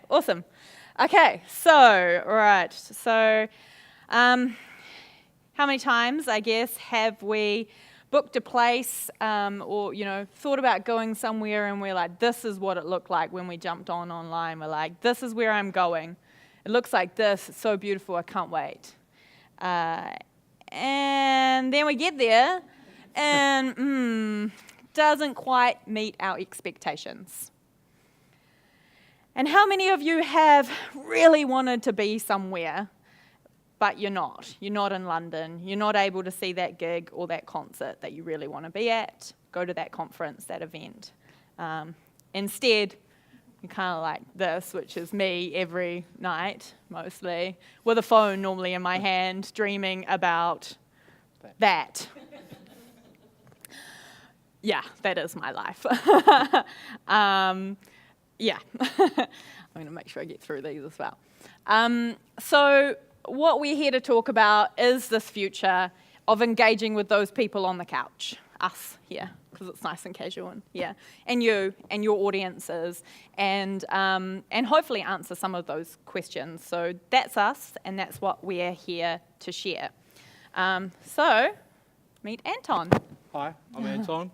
awesome. Okay, so, right, so how many times, I guess, have we booked a place or, thought about going somewhere and we're like, this is what it looked like when we jumped online. We're like, this is where I'm going. It looks like this. It's so beautiful. I can't wait. And then we get there and doesn't quite meet our expectations. And how many of you have really wanted to be somewhere, but you're not? You're not in London. You're not able to see that gig or that concert that you really want to be at, go to that conference, that event. Instead, you're kind of like this, which is me every night, mostly, with a phone normally in my hand, dreaming about that. Yeah, that is my life. Yeah, I'm going to make sure I get through these as well. So what we're here to talk about is this future of engaging with those people on the couch, us here, because it's nice and casual and here, and you and your audiences, and hopefully answer some of those questions. So that's us, and that's what we're here to share. So meet Anton. Hi, I'm Anton.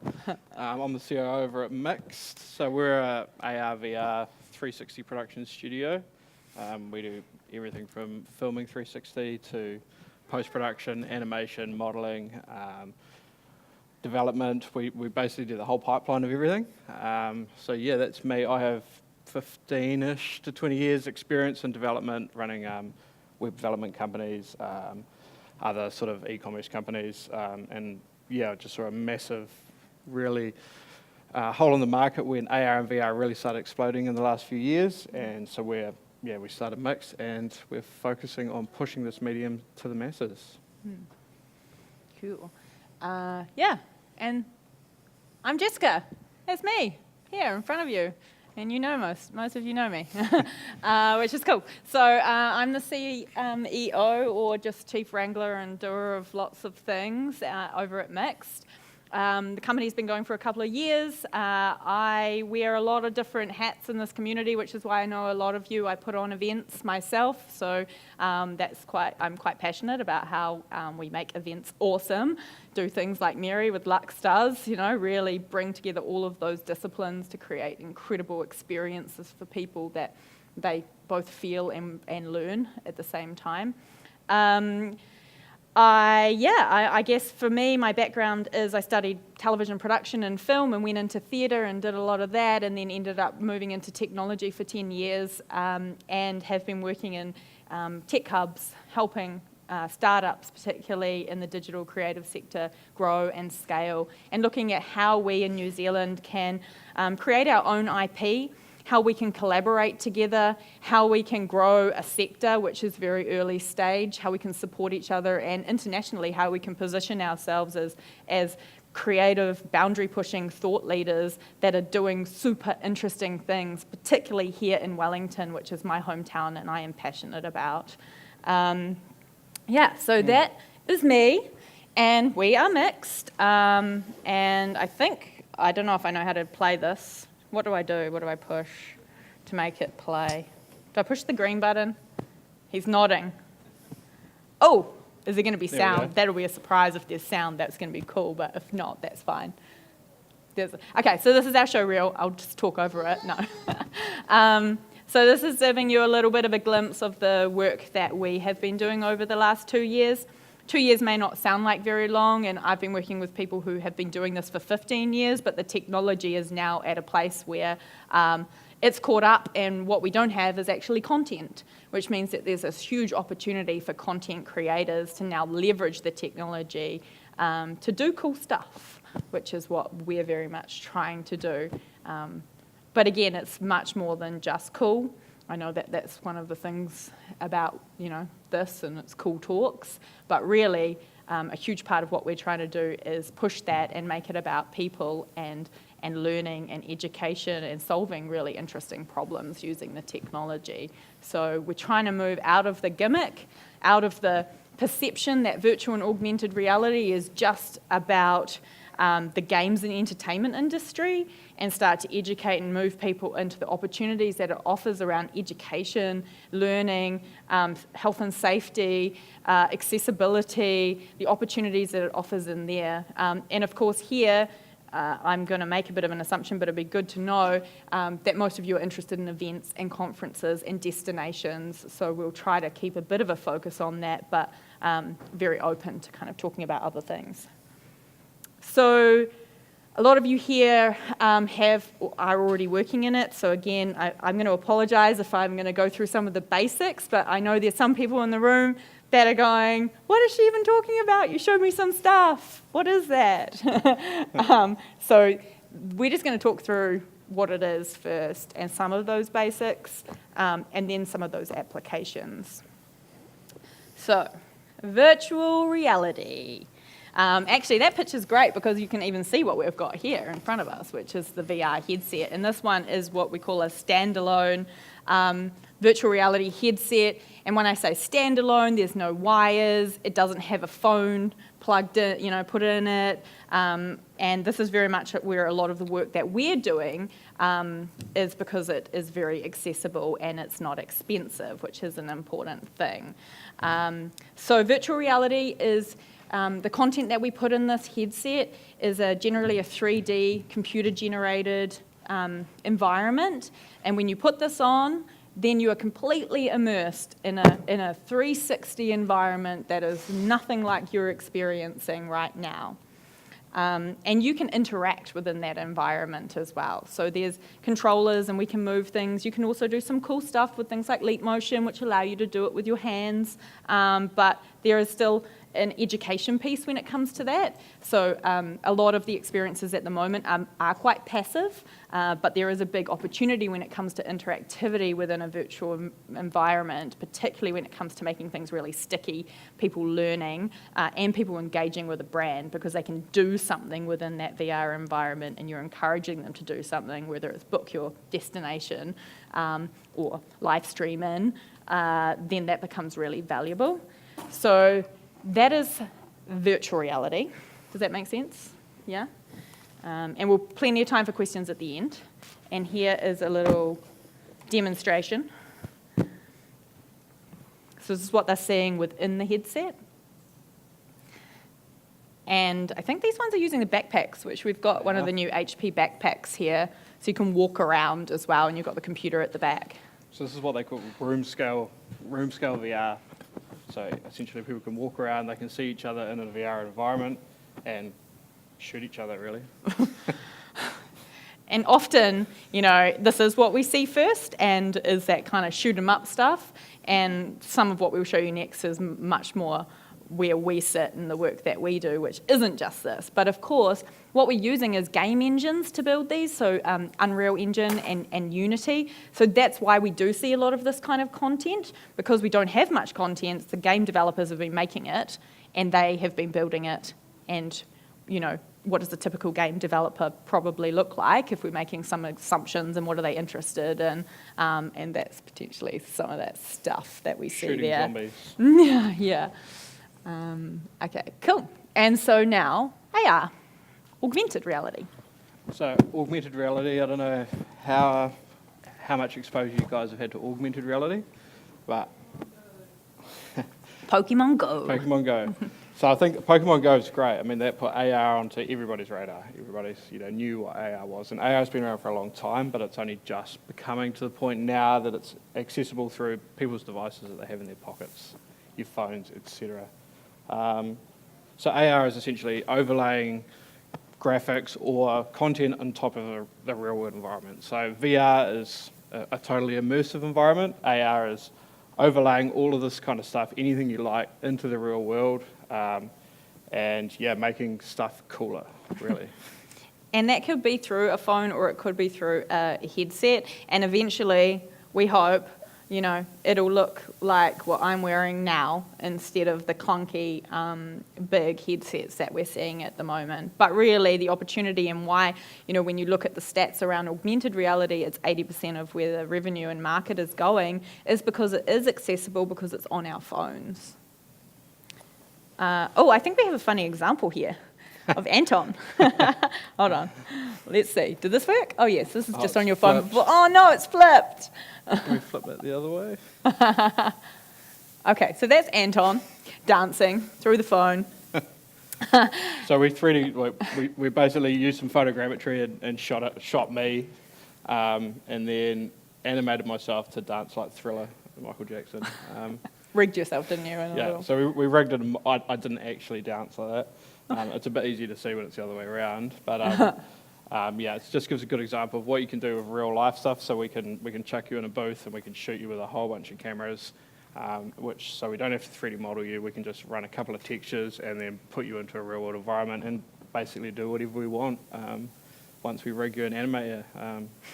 I'm the COO over at Mixt. So we're a AR/VR 360 production studio. We do everything from filming 360 to post-production, animation, modeling, development. We basically do the whole pipeline of everything. So yeah, that's me. I have 15-ish to 20 years experience in development, running web development companies, other sort of e-commerce companies, and yeah, just sort of a massive, really hole in the market when AR and VR really started exploding in the last few years. And so we started Mixt, and we're focusing on pushing this medium to the masses. Cool. Yeah, and I'm Jessica. That's me, here in front of you. And you know most of you know me, which is cool. So I'm the CEO, or just chief wrangler and doer of lots of things over at Mixt. The company's been going for a couple of years. I wear a lot of different hats in this community, which is why I know a lot of you. I put on events myself, so I'm quite passionate about how we make events awesome. Do things like Mary with Lux does, really bring together all of those disciplines to create incredible experiences for people that they both feel and learn at the same time. I guess for me, my background is I studied television production and film and went into theatre and did a lot of that, and then ended up moving into technology for 10 years and have been working in tech hubs, helping startups, particularly in the digital creative sector, grow and scale, and looking at how we in New Zealand can create our own IP, how we can collaborate together, how we can grow a sector which is very early stage, how we can support each other, and internationally how we can position ourselves as creative, boundary-pushing thought leaders that are doing super interesting things, particularly here in Wellington, which is my hometown and I am passionate about. So that is me, and we are Mixt, and I don't know if I know how to play this. What do I do? What do I push to make it play? Do I push the green button? He's nodding. Oh, is there going to be sound? That'll be a surprise. If there's sound, that's going to be cool, but if not, that's fine. Okay, so this is our show reel. I'll just talk over it. No. So this is giving you a little bit of a glimpse of the work that we have been doing over the last 2 years. 2 years may not sound like very long, and I've been working with people who have been doing this for 15 years, but the technology is now at a place where it's caught up, and what we don't have is actually content, which means that there's this huge opportunity for content creators to now leverage the technology to do cool stuff, which is what we're very much trying to do. But again, it's much more than just cool. I know that that's one of the things about, this, and it's cool talks, but really a huge part of what we're trying to do is push that and make it about people and learning and education and solving really interesting problems using the technology. So we're trying to move out of the gimmick, out of the perception that virtual and augmented reality is just about the games and entertainment industry and start to educate and move people into the opportunities that it offers around education, learning, health and safety, accessibility, the opportunities that it offers in there. And of course here, I'm going to make a bit of an assumption, but it'd be good to know that most of you are interested in events and conferences and destinations, so we'll try to keep a bit of a focus on that, but very open to kind of talking about other things. So a lot of you here are already working in it, so again, I'm going to apologise if I'm going to go through some of the basics, but I know there's some people in the room that are going, what is she even talking about? You showed me some stuff. What is that? So we're just going to talk through what it is first and some of those basics and then some of those applications. So virtual reality. Actually, that picture's great because you can even see what we've got here in front of us, which is the VR headset. And this one is what we call a standalone virtual reality headset. And when I say standalone, there's no wires, it doesn't have a phone plugged in, put in it. And this is very much where a lot of the work that we're doing is because it is very accessible and it's not expensive, which is an important thing. So virtual reality is the content that we put in this headset is generally a 3D computer-generated environment. And when you put this on, then you are completely immersed in a 360 environment that is nothing like you're experiencing right now. And you can interact within that environment as well. So there's controllers and we can move things. You can also do some cool stuff with things like leap motion, which allow you to do it with your hands. But there is still an education piece when it comes to that. So a lot of the experiences at the moment are quite passive, but there is a big opportunity when it comes to interactivity within a virtual environment, particularly when it comes to making things really sticky, people learning, and people engaging with a brand because they can do something within that VR environment and you're encouraging them to do something, whether it's book your destination or live stream in, then that becomes really valuable. So that is virtual reality. Does that make sense? Yeah? And we'll have plenty of time for questions at the end. And here is a little demonstration. So this is what they're seeing within the headset. And I think these ones are using the backpacks, which we've got one of the new HP backpacks here. So you can walk around as well, and you've got the computer at the back. So this is what they call room scale VR. So essentially people can walk around, they can see each other in a VR environment and shoot each other, really. And often, this is what we see first and is that kind of shoot 'em up stuff. And some of what we'll show you next is much more where we sit and the work that we do, which isn't just this. But of course, what we're using is game engines to build these, so Unreal Engine and Unity. So that's why we do see a lot of this kind of content, because we don't have much content. The game developers have been making it, and they have been building it. And, what does the typical game developer probably look like if we're making some assumptions, and what are they interested in? And that's potentially some of that stuff that we see Shooting there. zombies. Yeah. Okay, cool. And so now, AR, augmented reality. So augmented reality, I don't know how much exposure you guys have had to augmented reality, but Pokemon Go. Pokemon Go. So I think Pokemon Go is great. I mean, that put AR onto everybody's radar. Everybody's knew what AR was, and AR's been around for a long time, but it's only just becoming to the point now that it's accessible through people's devices that they have in their pockets, your phones, etc. So AR is essentially overlaying graphics or content on top of the real world environment. So VR is a totally immersive environment. AR is overlaying all of this kind of stuff, anything you like, into the real world, and making stuff cooler, really. And that could be through a phone or it could be through a headset, and eventually, we hope, it'll look like what I'm wearing now instead of the clunky big headsets that we're seeing at the moment. But really, the opportunity and why, when you look at the stats around augmented reality, it's 80% of where the revenue and market is going, is because it is accessible, because it's on our phones. I think we have a funny example here. of Anton. Hold on. Let's see. Did this work? Oh, yes. This is just it's on your phone. flipped. Oh, no, it's flipped. Can we flip it the other way? Okay, so that's Anton dancing through the phone. So we basically used some photogrammetry and shot me, and then animated myself to dance like Thriller, Michael Jackson. Rigged yourself, didn't you? Yeah, so we rigged it. I didn't actually dance like that. It's a bit easier to see when it's the other way around, but yeah, it just gives a good example of what you can do with real life stuff. So we can chuck you in a booth and we can shoot you with a whole bunch of cameras. So we don't have to 3D model you, we can just run a couple of textures and then put you into a real world environment and basically do whatever we want once we rig you and animate you,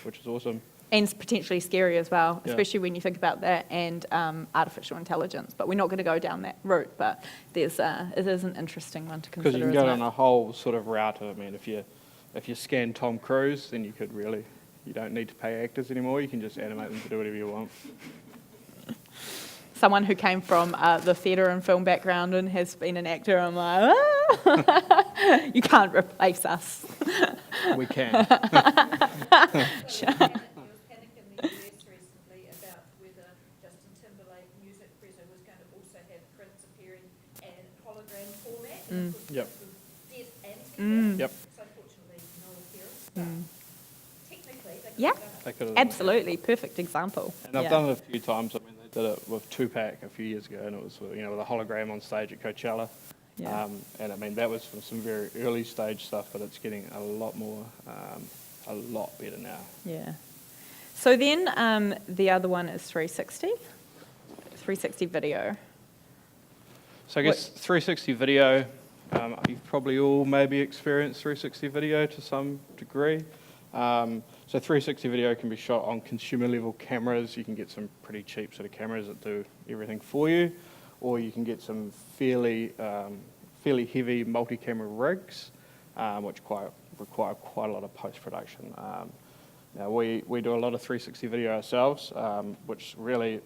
which is awesome. And it's potentially scary as well, Yeah. especially when you think about that and artificial intelligence. But we're not going to go down that route, but it is an interesting one to consider. Because you can go down a whole sort of route. I mean, if you scan Tom Cruise, then you don't need to pay actors anymore, you can just animate them to do whatever you want. Someone who came from the theatre and film background and has been an actor, I'm like, ah! You can't replace us. We can. There was panic in the US recently about whether Justin Timberlake music video was going to also have Prince appearing in hologram format. And of course, Yep. it was dead and Yep. so unfortunately no appearance. But technically, they could Yeah. have done it. They could've done it. Absolutely, perfect example. And I've Yeah. done it a few times. I mean, they did it with Tupac a few years ago, and it was with a hologram on stage at Coachella. Yeah. And I mean, that was from some very early stage stuff, but it's getting a lot better now. Yeah. So then the other one is 360 video. So I guess 360 video, you've probably all maybe experienced 360 video to some degree. So 360 video can be shot on consumer level cameras. You can get some pretty cheap sort of cameras that do everything for you, or you can get some fairly heavy multi-camera rigs, which require quite a lot of post-production. Now we do a lot of 360 video ourselves, which really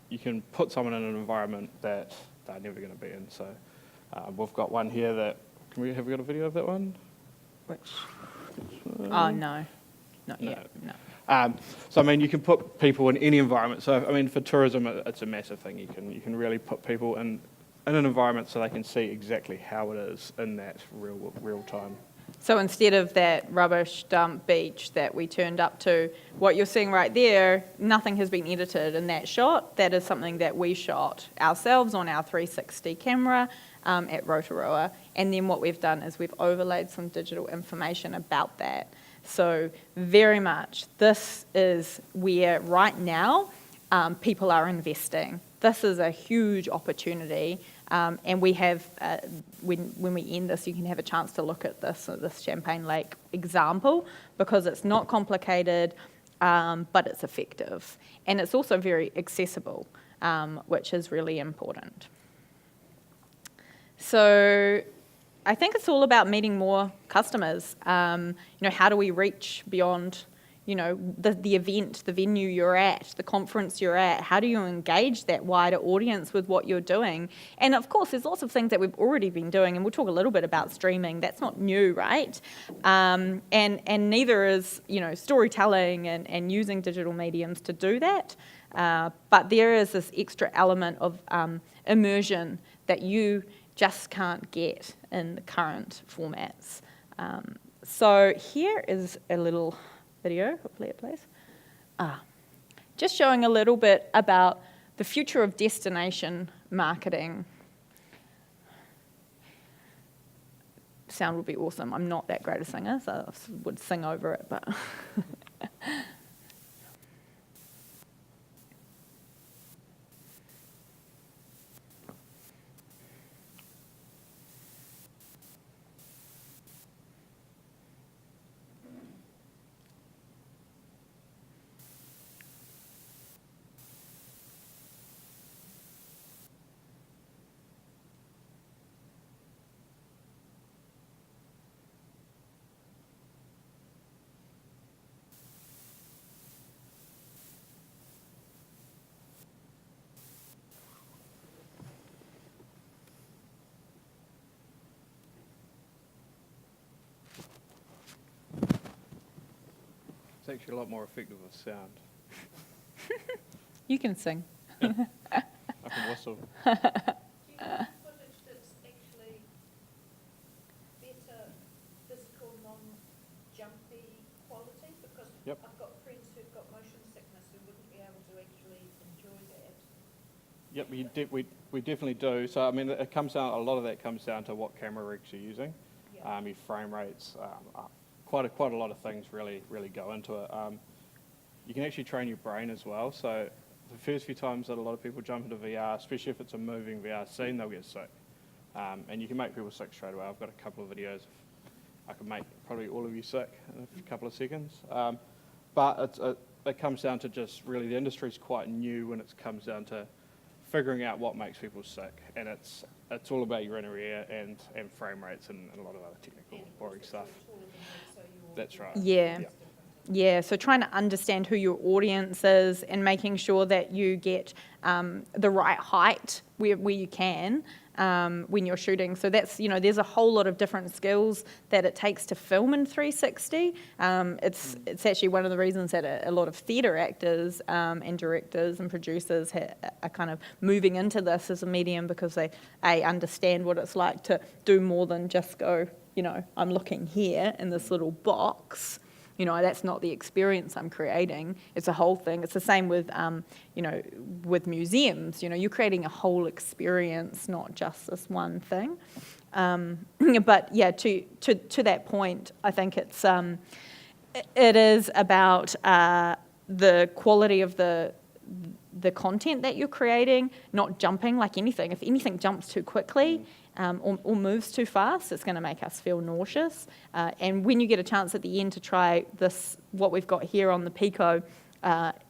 you can put someone in an environment that they're never going to be in. So we've got one here that, have we got a video of that one? Which? Oh, no. Not yet. No. So I mean, you can put people in any environment. So I mean, for tourism, it's a massive thing. You can really put people in an environment so they can see exactly how it is in that real time. So instead of that rubbish dump beach that we turned up to, what you're seeing right there, nothing has been edited in that shot. That is something that we shot ourselves on our 360 camera at Rotorua. And then what we've done is we've overlaid some digital information about that. So very much, this is where right now people are investing. This is a huge opportunity, and we have, when we end this, you can have a chance to look at this Champagne Lake example, because it's not complicated, but it's effective. And it's also very accessible, which is really important. So I think it's all about meeting more customers. How do we reach beyond, the event, the venue you're at, the conference you're at? How do you engage that wider audience with what you're doing? And of course, there's lots of things that we've already been doing, and we'll talk a little bit about streaming. That's not new, right? And neither is, storytelling and using digital mediums to do that. But there is this extra element of immersion that you just can't get in the current formats. So here is a little video, hopefully it plays. Just showing a little bit about the future of destination marketing. Sound would be awesome. I'm not that great a singer, so I would sing over it, but... It's actually a lot more effective with sound. You can sing. I can whistle. Do you have footage that's actually better physical, non-jumpy quality? Because Yep. I've got friends who've got motion sickness who wouldn't be able to actually enjoy that. Yep, we definitely do. So I mean, it comes down. A lot of that comes down to what camera rigs you're using, Yeah. your frame rates. Quite a lot of things really go into it. You can actually train your brain as well. So the first few times that a lot of people jump into VR, especially if it's a moving VR scene, they'll get sick. And you can make people sick straight away. I've got a couple of videos. I could make probably all of you sick in a couple of seconds. But it comes down to just really the industry's quite new when it comes down to figuring out what makes people sick. And it's all about your inner ear and frame rates and a lot of other technical boring stuff. That's right. Yeah. Yeah, so trying to understand who your audience is and making sure that you get the right height where you can when you're shooting. So that's, there's a whole lot of different skills that it takes to film in 360. It's actually one of the reasons that a lot of theatre actors and directors and producers are kind of moving into this as a medium because they, understand what it's like to do more than just go, I'm looking here in this little box. That's not the experience I'm creating. It's a whole thing. It's the same with, with museums. You're creating a whole experience, not just this one thing. But yeah, to that point, I think it is about the quality of the content that you're creating, not jumping like anything. If anything jumps too quickly, or moves too fast, it's going to make us feel nauseous. And when you get a chance at the end to try this, what we've got here on the Pico,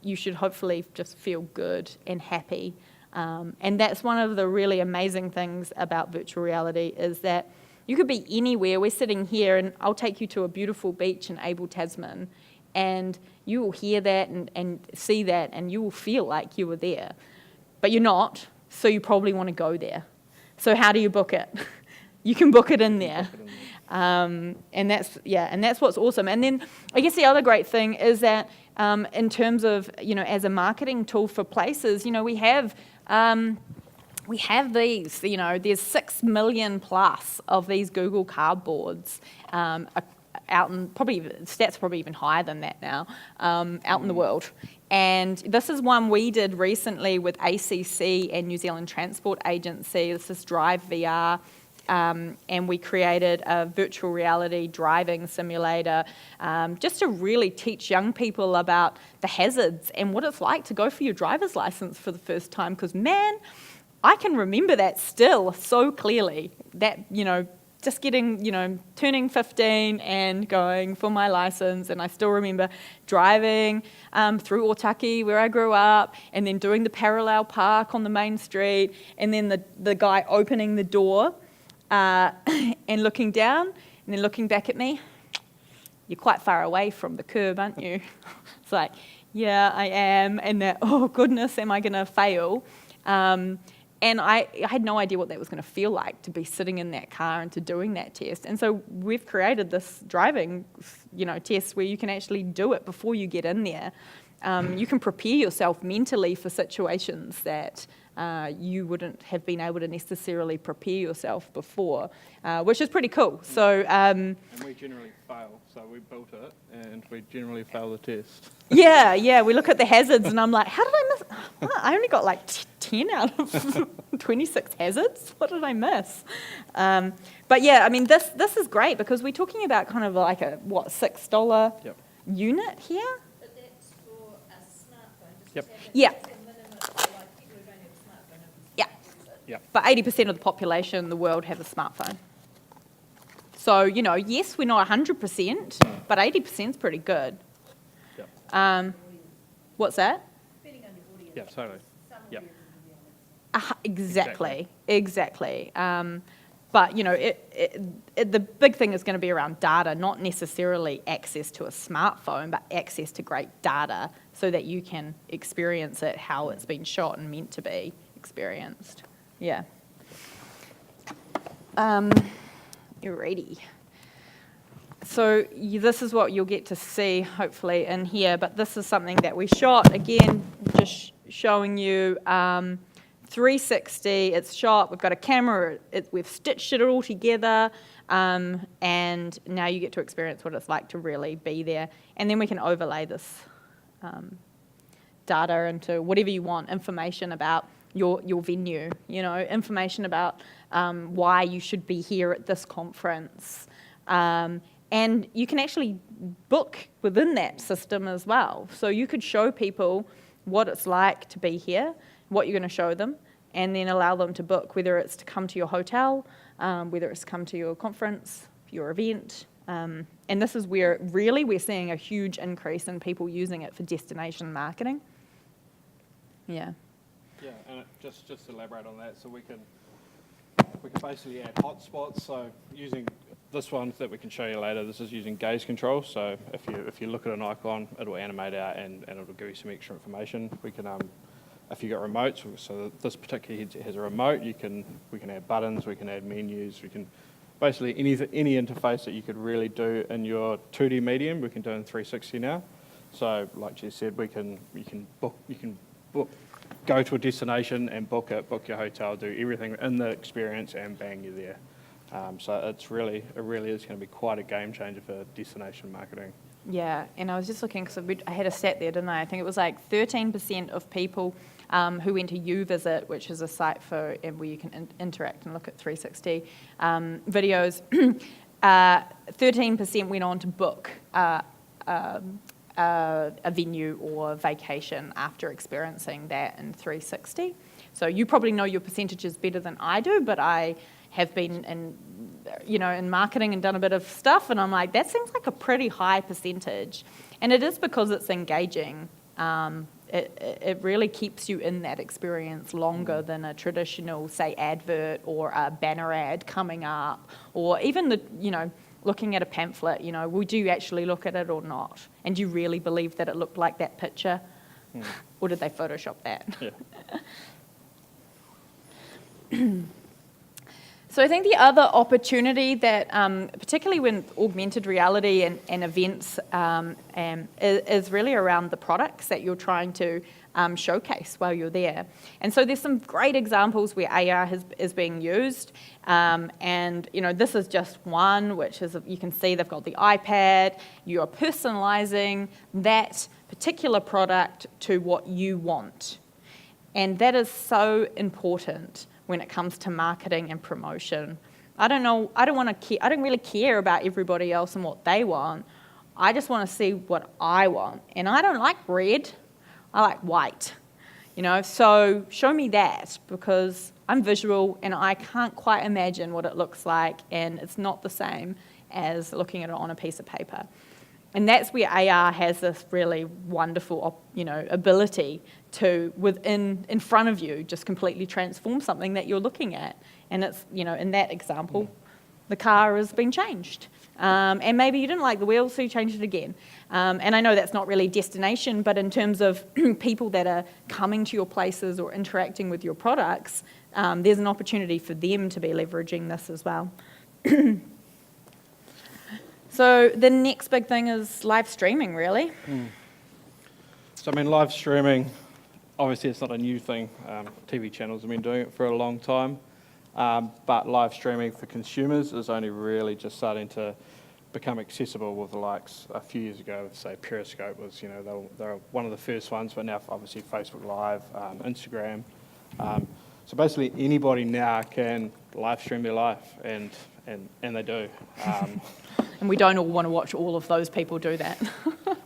you should hopefully just feel good and happy. And that's one of the really amazing things about virtual reality is that you could be anywhere. We're sitting here and I'll take you to a beautiful beach in Abel, Tasman, and you will hear that and see that and you will feel like you were there. But you're not, so you probably want to go there. So how do you book it? You can book it in there. And that's what's awesome. And then I guess the other great thing is that in terms of, as a marketing tool for places, we have these, there's 6 million plus of these Google Cardboards out in, stats probably even higher than that now, out in the world. And this is one we did recently with ACC and New Zealand Transport Agency. This is Drive VR, and we created a virtual reality driving simulator just to really teach young people about the hazards and what it's like to go for your driver's license for the first time. Because, man, I can remember that still so clearly, that, just getting, turning 15 and going for my license. And I still remember driving through Otaki, where I grew up, and then doing the parallel park on the main street, and then the guy opening the door and looking down, and then looking back at me. You're quite far away from the curb, aren't you? It's like, yeah, I am. And that, oh, goodness, am I going to fail? And I had no idea what that was going to feel like, to be sitting in that car and to doing that test. And so we've created this driving, test where you can actually do it before you get in there. You can prepare yourself mentally for situations that you wouldn't have been able to necessarily prepare yourself before, which is pretty cool. So, and we generally fail, so we built it, and we generally fail the test. Yeah, we look at the hazards, and I'm like, how did I miss? Well, I only got like 10 out of 26 hazards. What did I miss? But yeah, I mean, this is great because we're talking about kind of like a, $6 unit here? But that's for a smartphone. Yep. Yeah. That's a minimum for like people who don't have a smartphone. Yeah. Yep. But 80% of the population in the world have a smartphone. So, yes, we're not 100%, but 80% is pretty good. Yep. What's that? Depending on your audience. Yeah, totally. Some Yep. audiences will be on it. Exactly. But, the big thing is going to be around data, not necessarily access to a smartphone, but access to great data so that you can experience it how it's been shot and meant to be experienced. Yeah. Alrighty. This is what you'll get to see, hopefully, in here. But this is something that we shot. Again, just showing you 360. It's shot. We've got a camera. We've stitched it all together. And now you get to experience what it's like to really be there. And then we can overlay this data into whatever you want, information about your venue, information about why you should be here at this conference. And you can actually book within that system as well. So you could show people what it's like to be here, what you're going to show them, and then allow them to book, whether it's to come to your hotel, whether it's to come to your conference, your event. And this is where really we're seeing a huge increase in people using it for destination marketing. Yeah. Yeah, and just to elaborate on that, so we can basically add hotspots. So using this one that we can show you later, this is using gaze control. So if you look at an icon, it'll animate out and it'll give you some extra information. We can if you got remotes, so this particular has a remote, we can add buttons, we can add menus, we can basically any interface that you could really do in your 2D medium, we can do in 360 now. So like Jess said, you can book, go to a destination and book your hotel, do everything in the experience, and bang, you're there. So it really is going to be quite a game changer for destination marketing. Yeah, and I was just looking, because I had a stat there, didn't I? I think it was like 13% of people who went to YouVisit, which is a site for where you can interact and look at 360 videos. 13% went on to book a venue or vacation after experiencing that in 360. So you probably know your percentages better than I do, but I have been in marketing and done a bit of stuff, and I'm like, that seems like a pretty high percentage. And it is because it's engaging. It really keeps you in that experience longer than a traditional, say, advert or a banner ad coming up, or even looking at a pamphlet. Would you actually look at it or not? And do you really believe that it looked like that picture? Or did they Photoshop that? Yeah. So I think the other opportunity that, particularly with augmented reality and events, is really around the products that you're trying to showcase while you're there. And so there's some great examples where AR is being used. And this is just one, which is, you can see they've got the iPad. You're personalizing that particular product to what you want. And that is so important when it comes to marketing and promotion. I don't really care about everybody else and what they want. I just want to see what I want. And I don't like red, I like white. So show me that, because I'm visual and I can't quite imagine what it looks like, and it's not the same as looking at it on a piece of paper. And that's where AR has this really wonderful, ability to, in front of you, just completely transform something that you're looking at. And it's, in that example, the car has been changed. And maybe you didn't like the wheels, so you changed it again. And I know that's not really destination, but in terms of people that are coming to your places or interacting with your products, there's an opportunity for them to be leveraging this as well. So the next big thing is live streaming, really. So live streaming, obviously it's not a new thing. TV channels have been doing it for a long time. But live streaming for consumers is only really just starting to become accessible with the likes. A few years ago, say Periscope was, they were one of the first ones, but now obviously Facebook Live, Instagram. So basically anybody now can live stream their life, and they do. And we don't all want to watch all of those people do that.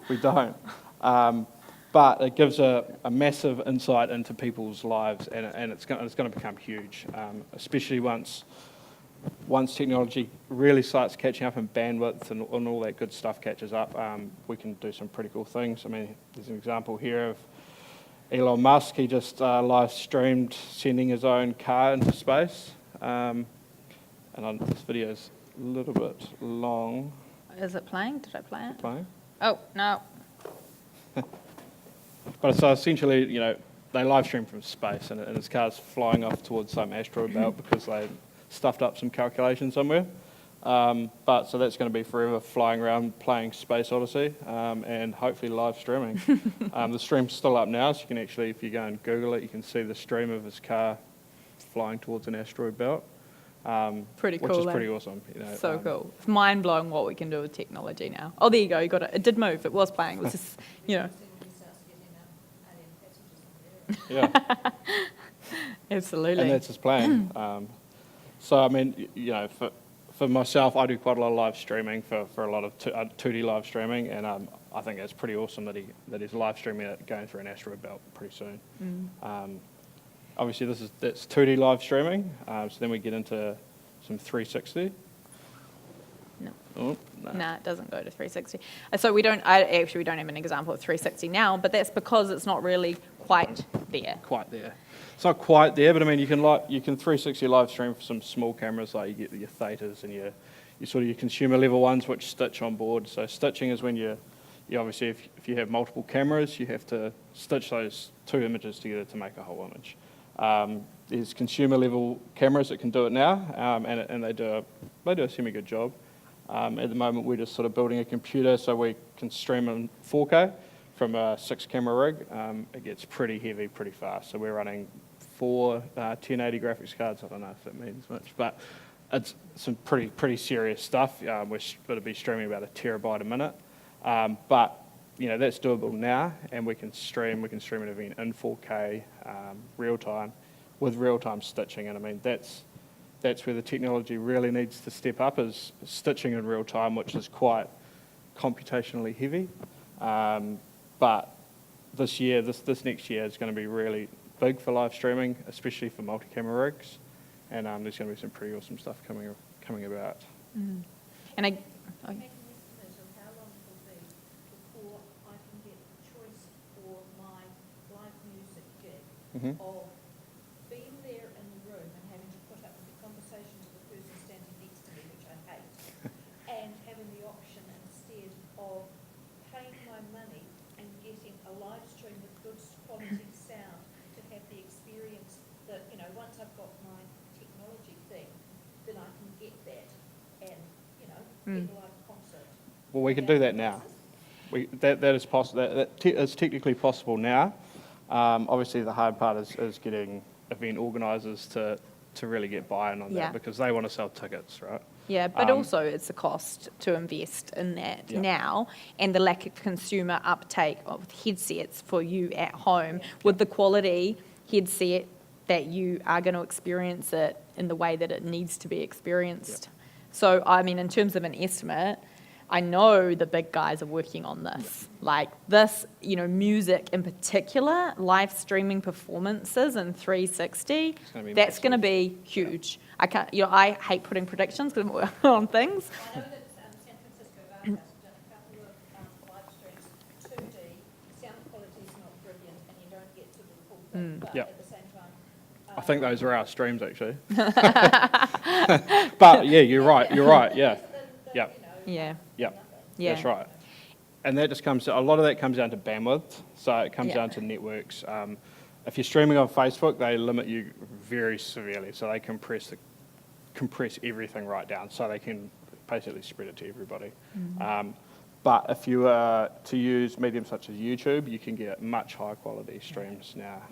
We don't. But it gives a massive insight into people's lives, and it's going to become huge, especially once technology really starts catching up and bandwidth and all that good stuff catches up. We can do some pretty cool things. There's an example here of Elon Musk. He just live streamed sending his own car into space. This video is a little bit long. Is it playing? Did I play it? Playing? Oh, no. But so essentially, they live stream from space, and his car's flying off towards some asteroid belt because they stuffed up some calculation somewhere. But so that's going to be forever flying around playing Space Odyssey and hopefully live streaming. The stream's still up now, so you can actually, if you go and Google it, you can see the stream of his car flying towards an asteroid belt. Pretty cool. Which is eh? pretty awesome. You know, So cool. It's mind blowing what we can do with technology now. Oh, there you go. You got it. It did move. It was playing. It was just, you know. Yeah, Absolutely. and that's his plan. So I mean, you know, for myself, I do quite a lot of live streaming for a lot of 2D live streaming, and I think it's pretty awesome that he's live streaming it going through an asteroid belt pretty soon. Obviously, that's 2D live streaming. So then we get into some 360. No. Oh, no. Nah, it doesn't go to 360. So we don't have an example of 360 now, but that's because it's not really quite there. Quite there. It's not quite there, but I mean, you can 360 live stream for some small cameras, like you get your thetas and your sort of your consumer level ones, which stitch on board. So stitching is when you obviously, if you have multiple cameras, you have to stitch those two images together to make a whole image. There's consumer level cameras that can do it now, and they do a semi good job. At the moment, we're just sort of building a computer so we can stream in 4K from a 6-camera rig. It gets pretty heavy pretty fast, so we're running 4 1080 graphics cards. I don't know if that means much, but it's some pretty serious stuff. We're going to be streaming about 1 terabyte a minute, but you know that's doable now, and we can stream an event in 4K real time with real time stitching, and I mean that's where the technology really needs to step up, is stitching in real time, which is quite computationally heavy. But this next year is going to be really big for live streaming, especially for multi-camera rigs, and there's going to be some pretty awesome stuff coming about. And I. Make an estimate of how long it will be before I can get choice for my live music gig of being there in the room and having to put up with the conversations of the person standing next to me, which I hate, and having the option instead of paying my money and getting a live stream with good quality sound to have the experience that, you know, once I've got my technology thing, then I can get that and, you know, get a live concert. Well, we can do that now. That is possible. That is technically possible now. Obviously, the hard part is getting event organisers to really get buy-in on that, because they want to sell tickets, right? Yeah, but also it's a cost to invest in that now, and the lack of consumer uptake of headsets for you at home with the quality headset that you are going to experience it in the way that it needs to be experienced. So, I mean, in terms of an estimate, I know the big guys are working on this. Like this, you know, music in particular, live streaming performances in 360, that's going to be huge. I hate putting predictions because I'm on things. I know that San Francisco Art House has done a couple of live streams, 2D, sound quality is not brilliant and you don't get to the full thing, but at the same time... I think those are our streams, actually. But, yeah, you're right, yeah. Yeah. That's right. And that just a lot of that comes down to bandwidth, so it comes down to networks. If you're streaming on Facebook, they limit you very severely, so they compress everything right down, so they can basically spread it to everybody. But if you were to use mediums such as YouTube, you can get much higher quality streams now.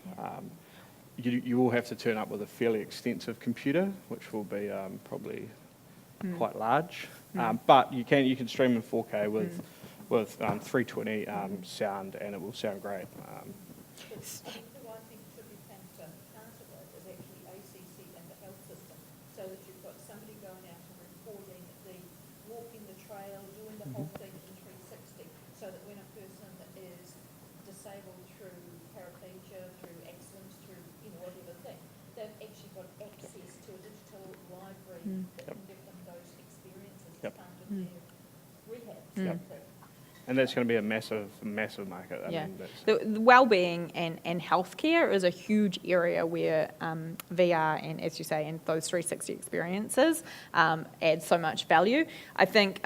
You will have to turn up with a fairly extensive computer, which will be probably quite large. But you can stream in 4K with 320 sound, and it will sound great. Who I think should be planned to part of it is actually ACC and the health system, so that you've got somebody going out and recording walking the trail, doing the whole thing in 360, so that when a person is disabled through paraplegia, through accidents, through whatever thing, they've actually got access to a digital library that can give them those experiences as part of their rehab. And that's going to be a massive, massive market. I mean, The well-being and healthcare is a huge area where VR and, as you say, and those 360 experiences add so much value. I think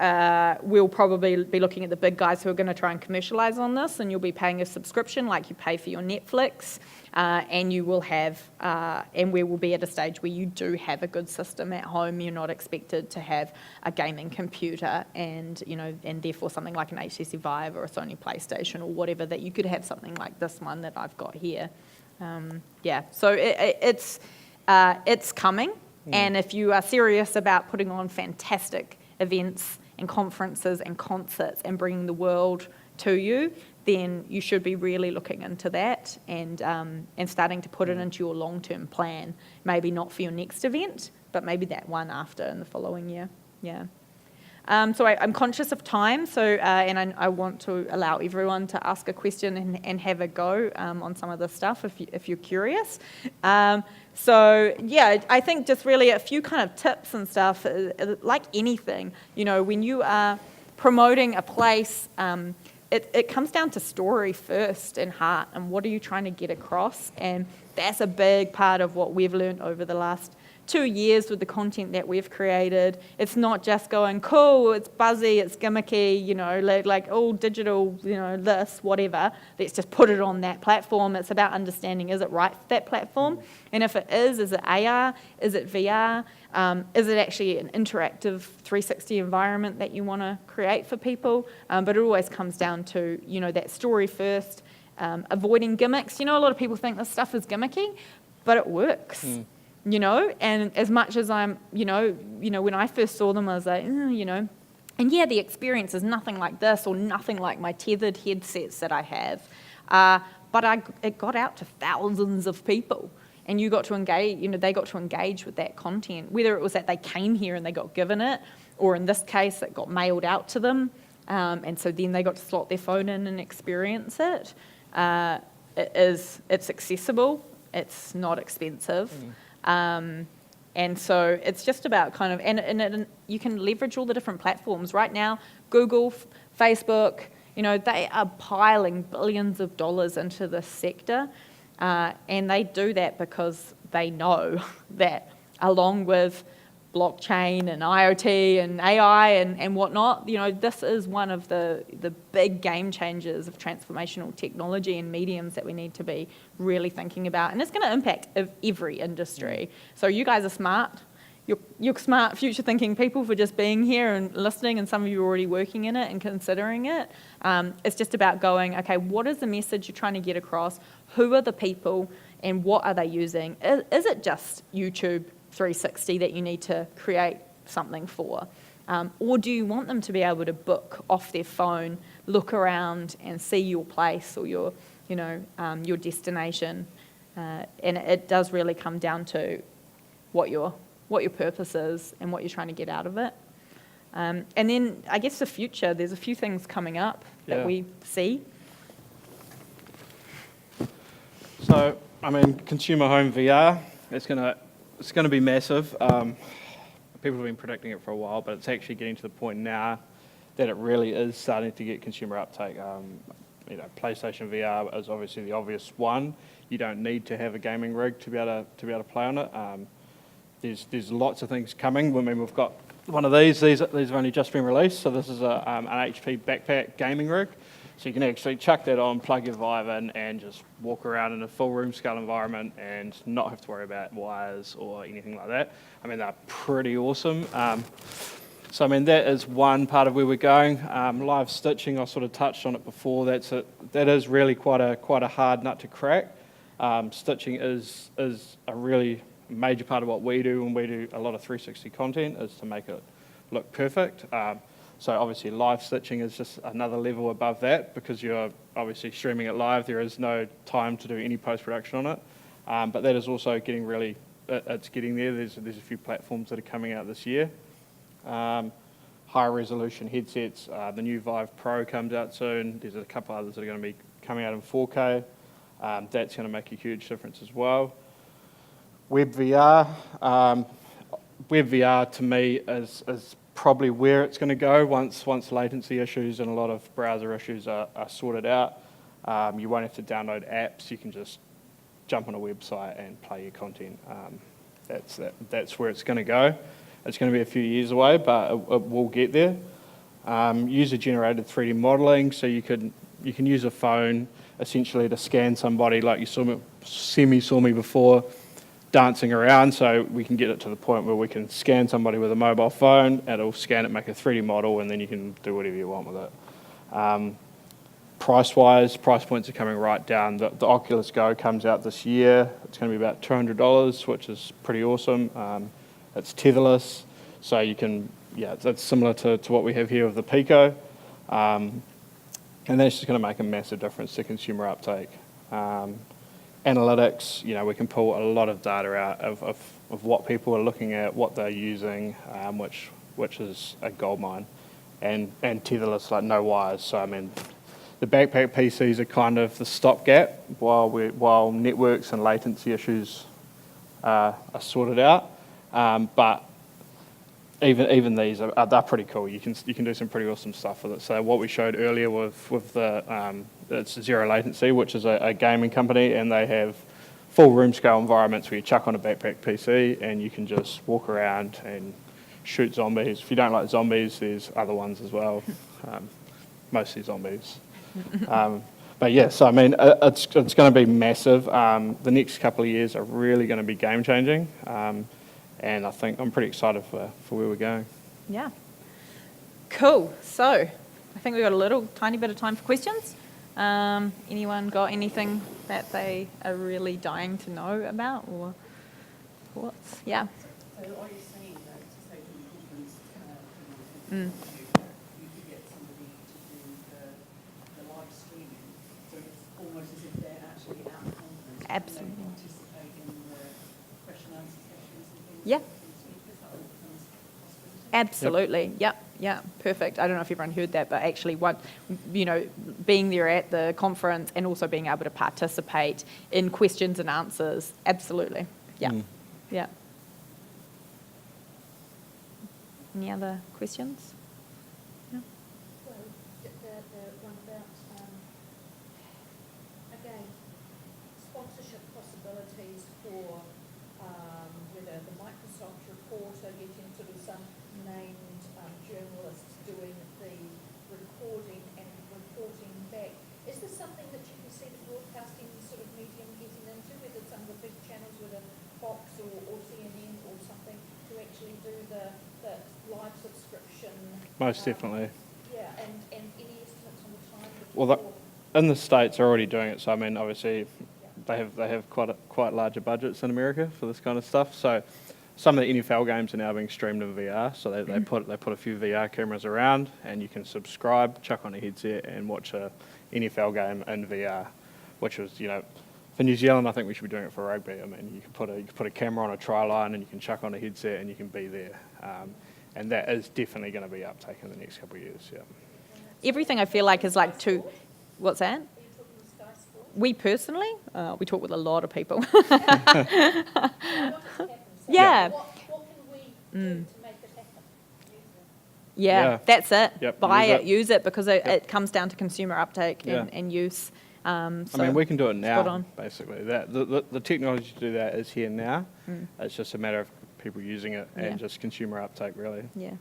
we'll probably be looking at the big guys who are going to try and commercialise on this, and you'll be paying a subscription like you pay for your Netflix. and you will have, and we will be at a stage where you do have a good system at home. You're not expected to have a gaming computer and, and therefore something like an HTC Vive or a Sony PlayStation or whatever, that you could have something like this one that I've got here. So it's coming. And if you are serious about putting on fantastic events and conferences and concerts and bringing the world to you, then you should be really looking into that and starting to put it into your long-term plan. Maybe not for your next event, but maybe that one after in the following year. Yeah. So I'm conscious of time, and I want to allow everyone to ask a question and have a go on some of this stuff if you're curious. I think just really a few kind of tips and stuff, like anything. When you are promoting a place, it comes down to story first and heart, and what are you trying to get across? And that's a big part of what we've learned over the last 2 years with the content that we've created. It's not just going, cool, it's buzzy, it's gimmicky, like all digital, this, whatever. Let's just put it on that platform. It's about understanding, is it right for that platform? And if it is it AR? Is it VR? Is it actually an interactive 360 environment that you want to create for people? But it always comes down to, that story first, avoiding gimmicks. A lot of people think this stuff is gimmicky, but it works. And as much as I'm, when I first saw them, I was like, and the experience is nothing like this or nothing like my tethered headsets that I have. But it got out to thousands of people, and you got to engage, they got to engage with that content, whether it was that they came here and they got given it, or in this case, it got mailed out to them. And so then they got to slot their phone in and experience it. It's accessible. It's not expensive. And so it's just about kind of, and you can leverage all the different platforms. Right now, Google, Facebook, they are piling billions of dollars into this sector. And they do that because they know that along with blockchain and IoT and AI and whatnot, this is one of the big game changers of transformational technology and mediums that we need to be really thinking about. And it's going to impact every industry. So you guys are smart. You're smart, future-thinking people for just being here and listening, and some of you are already working in it and considering it. It's just about going, okay, what is the message you're trying to get across? Who are the people, and what are they using? Is it just YouTube 360 that you need to create something for? Or do you want them to be able to book off their phone, look around and see your place or your destination? And it does really come down to what your purpose is and what you're trying to get out of it. And then I guess the future, there's a few things coming up that we see. So, consumer home VR, it's going to be massive. People have been predicting it for a while, but it's actually getting to the point now that it really is starting to get consumer uptake. PlayStation VR is obviously the obvious one. You don't need to have a gaming rig to be able to play on it. There's lots of things coming. We've got one of these. These have only just been released. So this is an HP backpack gaming rig. So you can actually chuck that on, plug your Vive in, and just walk around in a full room scale environment and not have to worry about wires or anything like that. They're pretty awesome. So that is one part of where we're going. Live stitching, I sort of touched on it before. That is really quite a hard nut to crack. Stitching is a really major part of what we do when we do a lot of 360 content, is to make it look perfect. So obviously live stitching is just another level above that, because you're obviously streaming it live. There is no time to do any post-production on it. But that is also getting it's getting there. There's a few platforms that are coming out this year. Higher resolution headsets. The new Vive Pro comes out soon. There's a couple others that are going to be coming out in 4K. That's going to make a huge difference as well. Web VR. Web VR to me is probably where it's going to go once latency issues and a lot of browser issues are sorted out. You won't have to download apps. You can just jump on a website and play your content. That's where it's going to go. It's going to be a few years away, but it will get there. User-generated 3D modeling, so you can use a phone essentially to scan somebody, like you saw saw me before dancing around, so we can get it to the point where we can scan somebody with a mobile phone, it'll scan it, make a 3D model, and then you can do whatever you want with it. Price-wise, price points are coming right down. The Oculus Go comes out this year. It's going to be about $200, which is pretty awesome. It's tetherless, so you can, that's similar to what we have here with the Pico. And that's just going to make a massive difference to consumer uptake. Analytics, we can pull a lot of data out of what people are looking at, what they're using, which is a goldmine. And tetherless, like no wires. So, I mean, the backpack PCs are kind of the stopgap while networks and latency issues are sorted out. But even these they're pretty cool. You can do some pretty awesome stuff with it. So what we showed earlier with the it's Zero Latency, which is a gaming company, and they have full room scale environments where you chuck on a backpack PC and you can just walk around and shoot zombies. If you don't like zombies, there's other ones as well. Mostly zombies. But yeah, so I mean, it's going to be massive. The next couple of years are really going to be game changing. And I think I'm pretty excited for where we're going. Yeah. Cool. So I think we've got a tiny bit of time for questions. Anyone got anything that they are really dying to know about or thoughts? Yeah. So are you saying that to say to the conference, Mm. you could get somebody to do the live streaming, so it's almost as if they're actually at the conference, Absolutely. and they participate in the question and answer sessions and things? Yeah. Is that all becomes a possibility? Absolutely. Yep. Yeah. Perfect. I don't know if everyone heard that, but actually being there at the conference and also being able to participate in questions and answers. Absolutely. Yeah. Yeah. Any other questions? No? Well, the one about, again, sponsorship possibilities for whether the Microsoft report are getting sort of some named journalists doing the recording and reporting back. Is this something that you can see the broadcasting sort of medium getting into, whether some of the big channels, whether Fox or CNN or something, to actually do the live subscription? Most definitely. Yeah, and any estimates on the time? Well, in the States are already doing it. So I mean, obviously, they have quite larger budgets in America for this kind of stuff. So some of the NFL games are now being streamed in VR. So they put a few VR cameras around, and you can subscribe, chuck on a headset, and watch a NFL game in VR, which was for New Zealand, I think we should be doing it for rugby. I mean, you can put a camera on a try line, and you can chuck on a headset, and you can be there. And that is definitely going to be uptake in the next couple of years. Yeah. Everything I feel like is like two. What's that? Are you talking with Sky Sports? We personally, we talk with a lot of people. What has happened? So Yeah. What can we do to make it happen? Yeah, Yeah. That's it. Yep, Buy use it, it. use it, because it comes down to consumer uptake and use. So I mean, we can do it spot now, on. basically. The technology to do that is here now. It's just a matter of people using it and Yeah. just consumer uptake, really. Yeah.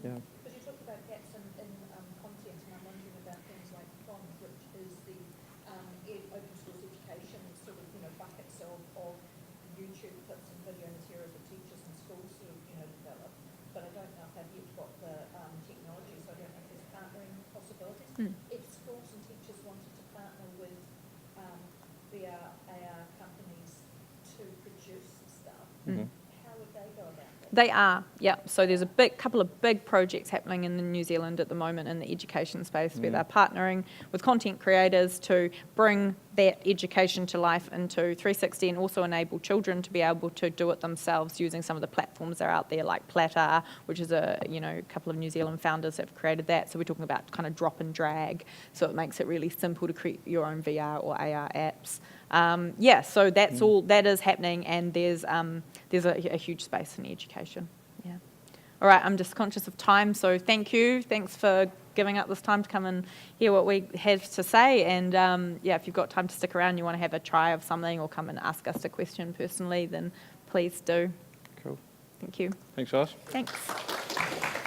Yeah. Because you talk about gaps in content, and I'm wondering about things like POND, which is the open source education sort of, buckets of YouTube clips and video material that teachers and schools sort of, develop. But I don't know if they've yet got the technology, so I don't know if there's partnering possibilities. If schools and teachers wanted to partner with VR, AR companies to produce stuff, how would they go about that? They are, yeah. So there's a couple of big projects happening in New Zealand at the moment in the education space where they're partnering with content creators to bring that education to life into 360 and also enable children to be able to do it themselves using some of the platforms that are out there like Platter, which is a couple of New Zealand founders have created that. So we're talking about kind of drop and drag. So it makes it really simple to create your own VR or AR apps. So that's all that is happening, and there's a huge space in education. Yeah. All right, I'm just conscious of time, so thank you. Thanks for giving up this time to come and hear what we have to say. And if you've got time to stick around, you want to have a try of something or come and ask us a question personally, then please do. Cool. Thank you. Thanks, guys. Thanks.